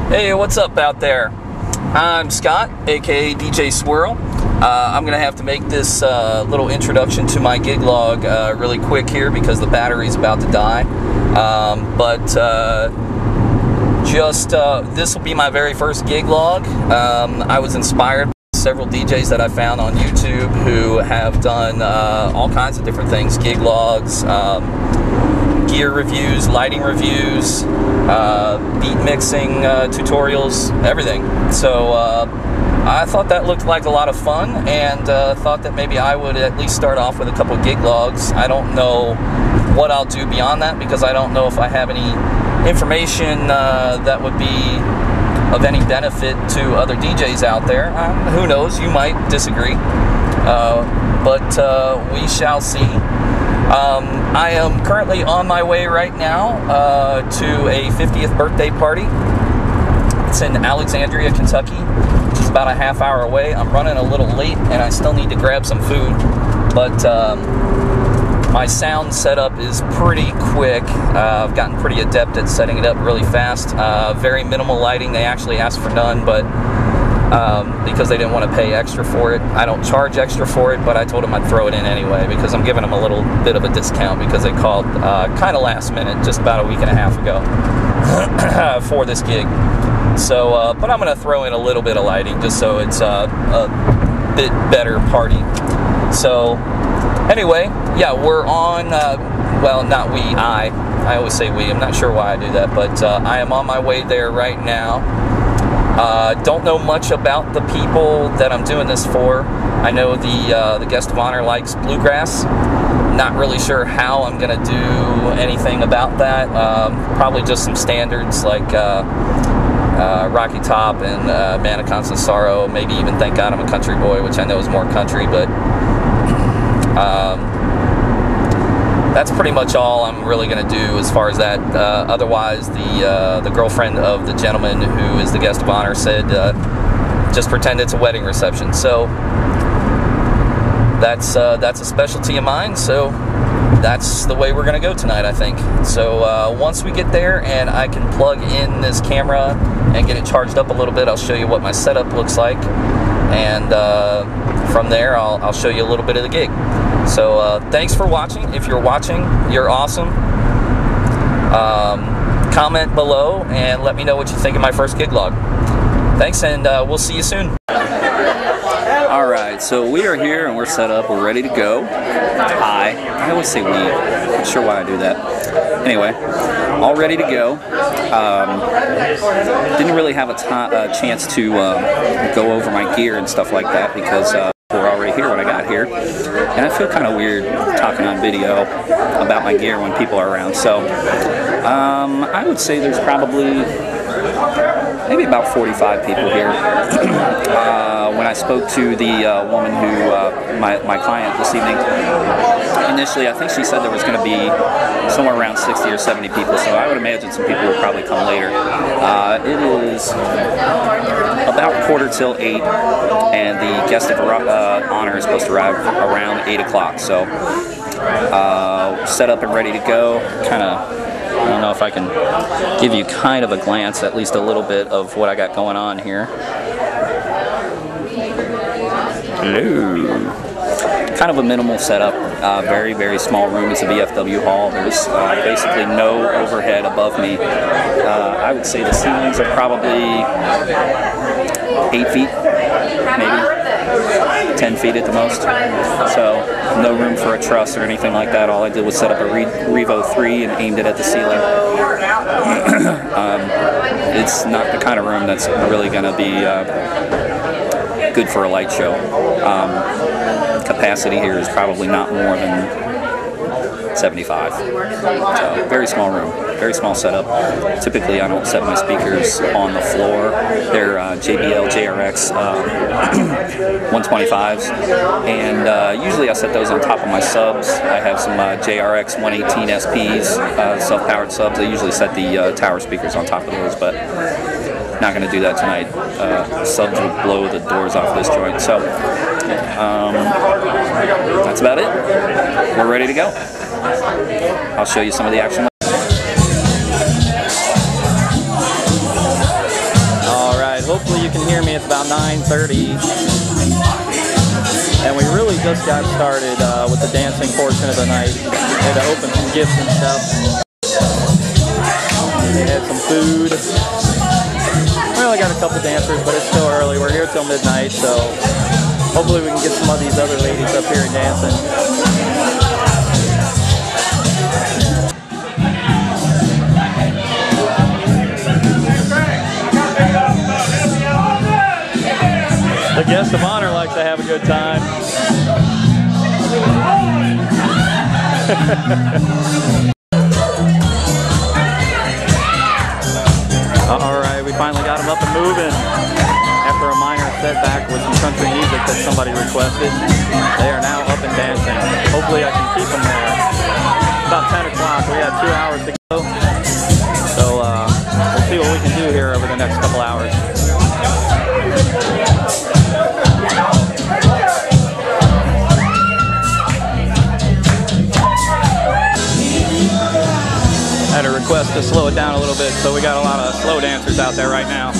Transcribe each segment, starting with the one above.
Hey, what's up out there? I'm Scott, aka DJ Swirl. I'm gonna have to make this little introduction to my gig log really quick here because the battery's about to die. This will be my very first gig log. I was inspired by several DJs that I found on YouTube who have done all kinds of different things, gig logs, gear reviews, lighting reviews, beat mixing tutorials, everything. So I thought that looked like a lot of fun, and thought that maybe I would at least start off with a couple gig logs. I don't know what I'll do beyond that because I don't know if I have any information that would be of any benefit to other DJs out there. Who knows, you might disagree, but we shall see. I am currently on my way right now to a 50th birthday party. It's in Alexandria, Kentucky, which is about a half hour away. I'm running a little late and I still need to grab some food, but my sound setup is pretty quick. I've gotten pretty adept at setting it up really fast. Very minimal lighting. They actually asked for none, but because they didn't want to pay extra for it. I don't charge extra for it, but I told them I'd throw it in anyway because I'm giving them a little bit of a discount because they called kind of last minute, just about a week and a half ago for this gig. So, but I'm going to throw in a little bit of lighting just so it's a bit better party. So, anyway, yeah, we're on, well, not we, I always say we, I'm not sure why I do that, but I am on my way there right now. Don't know much about the people that I'm doing this for. I know the guest of honor likes bluegrass. Not really sure how I'm going to do anything about that. Probably just some standards like Rocky Top and Man of Constant Sorrow. Maybe even Thank God I'm a Country Boy, which I know is more country, but that's pretty much all I'm really going to do as far as that. Otherwise, the girlfriend of the gentleman who is the guest of honor said just pretend it's a wedding reception. So that's a specialty of mine. So that's the way we're going to go tonight, I think. So once we get there and I can plug in this camera and get it charged up a little bit, I'll show you what my setup looks like. And from there, I'll show you a little bit of the gig. So thanks for watching. If you're watching, you're awesome. Comment below and let me know what you think of my first gig log. Thanks, and we'll see you soon. Alright, so we are here and we're set up. We're ready to go. I always say we. I'm not sure why I do that. Anyway, all ready to go. Didn't really have a chance to go over my gear and stuff like that because we're already here when I got here, and I feel kind of weird talking on video about my gear when people are around. So I would say there's probably maybe about 45 people here. When I spoke to the woman who, my client this evening, initially I think she said there was going to be somewhere around 60 or 70 people, so I would imagine some people will probably come later. It is about 7:45, and the guest of honor is supposed to arrive around 8 o'clock, so set up and ready to go. Kind of, I don't know if I can give you kind of a glance, at least a little bit of what I got going on here. Hello. Kind of a minimal setup, very, very small room. It's a VFW hall. There's basically no overhead above me. I would say the ceilings are probably 8 feet, maybe 10 feet at the most. So no room for a truss or anything like that. All I did was set up a Revo 3 and aimed it at the ceiling. It's not the kind of room that's really going to be good for a light show. Capacity here is probably not more than 75. So very small room, very small setup. Typically I don't set my speakers on the floor. They're JBL JRX 125s, and usually I set those on top of my subs. I have some JRX 118 SPs, self-powered subs. I usually set the tower speakers on top of those, but not going to do that tonight. Subs will blow the doors off this joint. So that's about it. We're ready to go. I'll show you some of the action. hopefully you can hear me. It's about 9:30. And we really just got started with the dancing portion of the night. They had to open some gifts and stuff. They had some food. We only got a couple dancers, but it's still early. We're here till midnight, so hopefully we can get some of these other ladies up here dancing. The guest of honor likes to have a good time. Alright, we finally got them up and moving. After a minor setback with some country music that somebody requested, they are now up and dancing. Hopefully I can keep them there. About 10 o'clock, we have 2 hours to go. So we'll see what we can do here over the next couple hours. I had a request to slow it down a little bit, so we got a lot of slow dancers out there right now.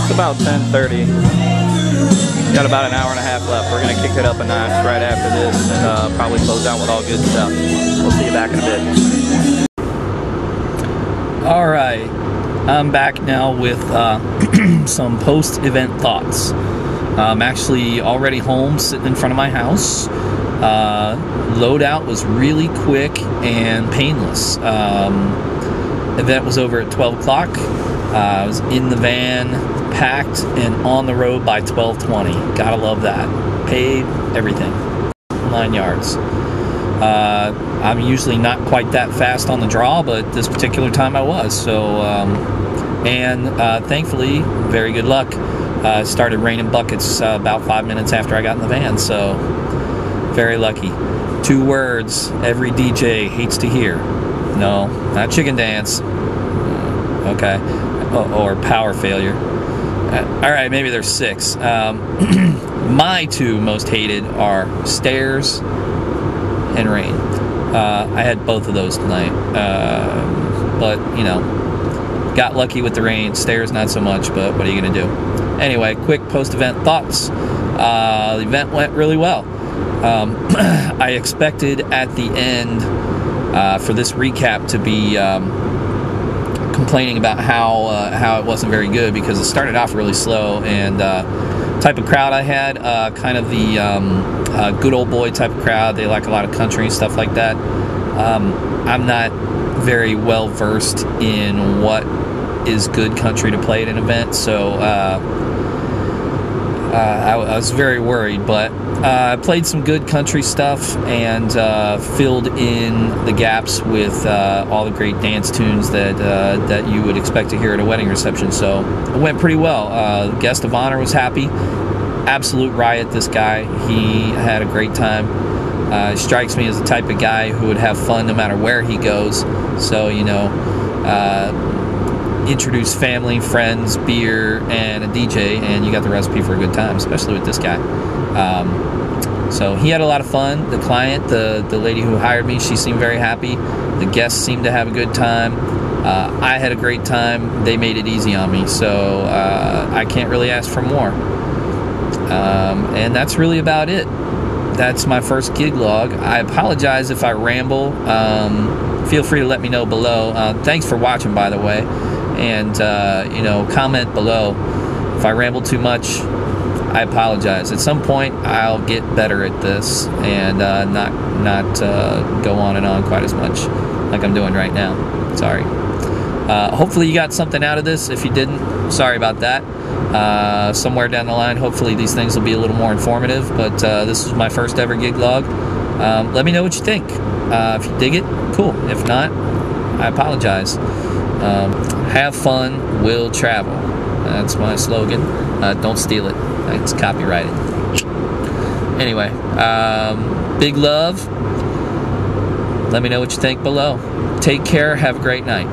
It's about 10:30. Got about an hour and a half left. We're going to kick it up a notch right after this and probably close out with all good stuff. We'll see you back in a bit. Alright, I'm back now with some post-event thoughts. I'm actually already home sitting in front of my house. Loadout was really quick and painless. Event was over at 12 o'clock. I was in the van, packed, and on the road by 12:20. Gotta love that. Paid, everything. 9 yards. I'm usually not quite that fast on the draw, but this particular time I was. So, thankfully, very good luck. It started raining buckets about 5 minutes after I got in the van, so very lucky. 2 words every DJ hates to hear. No, not chicken dance. Okay. Or power failure. All right, maybe there's 6. My 2 most hated are stairs and rain. I had both of those tonight, but you know, got lucky with the rain. Stairs not so much, but what are you gonna do? Anyway, quick post-event thoughts. The event went really well. I expected at the end for this recap to be complaining about how it wasn't very good because it started off really slow, and type of crowd I had, kind of the good old boy type of crowd. They like a lot of country and stuff like that. I'm not very well versed in what is good country to play at an event, so I was very worried, but I played some good country stuff and filled in the gaps with all the great dance tunes that you would expect to hear at a wedding reception. So it went pretty well. Guest of honor was happy. Absolute riot, this guy. He had a great time. Strikes me as the type of guy who would have fun no matter where he goes. So, you know, introduce family, friends, beer, and a DJ, and you got the recipe for a good time, especially with this guy. So he had a lot of fun. The client, the lady who hired me, she seemed very happy. The guests seemed to have a good time. I had a great time. They made it easy on me, so I can't really ask for more. And that's really about it. That's my first gig log. I apologize if I ramble. Feel free to let me know below. Thanks for watching, by the way. And, you know, comment below. If I ramble too much, I apologize. At some point, I'll get better at this and not go on and on quite as much like I'm doing right now. Sorry. Hopefully you got something out of this. If you didn't, sorry about that. Somewhere down the line, hopefully these things will be a little more informative, but this was my first ever gig log. Let me know what you think. If you dig it, cool. If not, I apologize. Have fun, will travel. That's my slogan. Don't steal it. It's copyrighted. Anyway, big love. Let me know what you think below. Take care. Have a great night.